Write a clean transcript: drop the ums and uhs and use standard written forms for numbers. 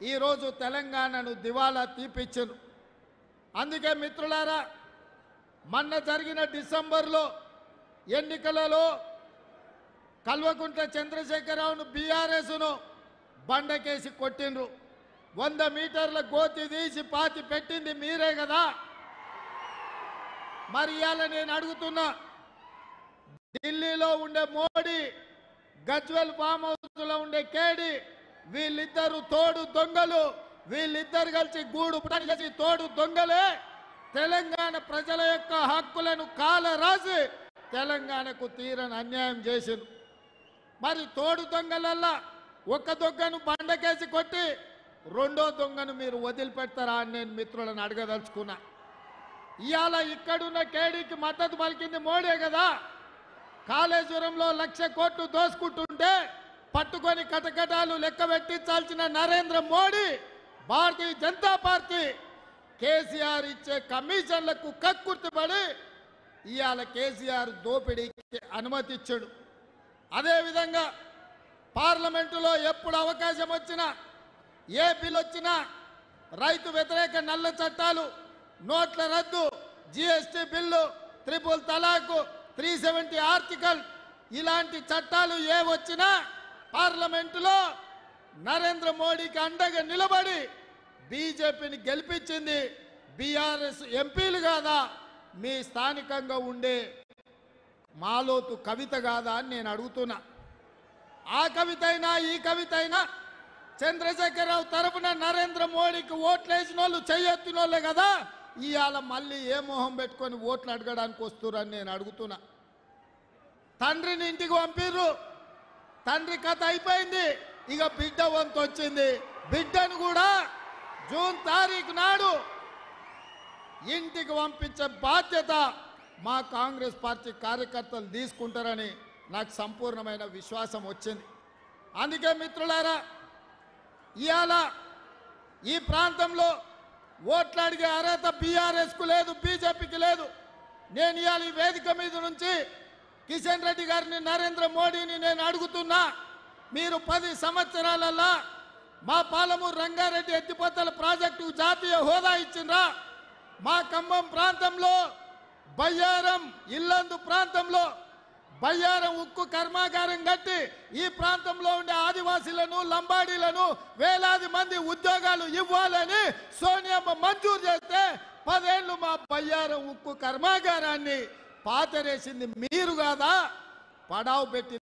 ఈరోజు తెలంగాణను దివాలా తీపిచ్చారు. అందుకే మిత్రులారా, మొన్న జరిగిన డిసెంబర్లో ఎన్నికలలో కల్వకుంట్ల చంద్రశేఖరరావును బీఆర్ఎస్ను బండకేసి కొట్టిండ్రు. 100 మీటర్ల గోతి తీసి పాతి పెట్టింది మీరే కదా. మరి ఇవాళ నేను అడుగుతున్నా, ఢిల్లీలో ఉండే మోడీ, గజ్వెల్ ఫామ్ హౌస్లో ఉండే కేడి, వీళ్ళిద్దరు తోడు దొంగలు. వీళ్ళిద్దరు కలిసి గూడు చేసి తోడు దొంగలే తెలంగాణ ప్రజల యొక్క హక్కులను కాలరాసి తెలంగాణకు తీరని అన్యాయం చేసింది. మరి తోడు దొంగలల్లా ఒక దొంగను బండకేసి కొట్టి రెండో దొంగను మీరు వదిలిపెడతారా అని నేను మిత్రులను అడగదలుచుకున్నా. ఇవాళ ఇక్కడున్న కేడీకి మద్దతు పలికింది మోడీ కదా. కాళేశ్వరంలో 1,00,000 కోట్లు దోసుకుంటుంటే పట్టుకొని కటకటాలు లెక్క పెట్టించాల్సిన నరేంద్ర మోడీ, భారతీయ జనతా పార్టీ కేసీఆర్ ఇచ్చే కమిషన్లకు కక్కుర్తిపడి ఇవాళ కేసీఆర్ దోపిడీకి అనుమతి ఇచ్చాడు. అదేవిధంగా పార్లమెంటులో ఎప్పుడు అవకాశం వచ్చినా, ఏ బిల్ వచ్చినా రైతు వ్యతిరేక నల్ల చట్టాలు, నోట్ల రద్దు, జీఎస్టీ బిల్లు, ట్రిపుల్ తలాకు, 370 ఆర్టికల్, ఇలాంటి చట్టాలు ఏ వచ్చినా పార్లమెంటులో నరేంద్ర మోడీకి అండగా నిలబడి బీజేపీని గెలిపించింది బీఆర్ఎస్ ఎంపీలు కాదా, మీ స్థానికంగా ఉండే మాలోతు కవిత కాదా అని నేను అడుగుతున్నా. ఆ కవిత అయినా ఈ కవిత అయినా చంద్రశేఖరరావు తరపున నరేంద్ర మోడీకి ఓట్లు వేసిన వాళ్ళు చెయ్యెత్తిన వాళ్ళే కదా. ఇవాళ మళ్ళీ ఏ మొహం పెట్టుకొని ఓట్లు అడగడానికి వస్తురని నేను అడుగుతున్నా. తండ్రిని ఇంటికి పంపిర్రు, తండ్రి కథ అయిపోయింది, ఇక బిడ్డ వంతు వచ్చింది. బిడ్డను కూడా జూన్ 1 తారీఖు నాడు ఇంటికి పంపించే బాధ్యత మా కాంగ్రెస్ పార్టీ కార్యకర్తలు తీసుకుంటారని నాకు సంపూర్ణమైన విశ్వాసం వచ్చింది. అందుకే మిత్రులారా, ఇవాళ ఈ ప్రాంతంలో ఓట్లు అడిగే అర్హత బీఆర్ఎస్కు లేదు, బీజేపీకి లేదు. నేను ఇవాళ ఈ వేదిక మీద నుంచి కిషన్ రెడ్డి గారిని, నరేంద్ర మోడీని నేను అడుగుతున్నా, మీరు 10 సంవత్సరాలలో మా పాలమూరు రంగారెడ్డి ఎత్తిపోతల ప్రాజెక్టు జాతీయ హోదా ఇచ్చిండ్రా? మా ఖమ్మం ప్రాంతంలో బయ్యారం, ఇల్లందు ప్రాంతంలో బయ్యారం ఉక్కు కర్మాగారం కట్టి ఈ ప్రాంతంలో ఉండే ఆదివాసీలను, లంబాడీలను వేలాది మంది ఉద్యోగాలు ఇవ్వాలని సోనియమ్మ మంజూరు చేస్తే 10 ఏళ్ళు మా బయ్యారం ఉక్కు కర్మాగారాన్ని పాతరేసింది మీరు కాదా? పడావు పెట్టి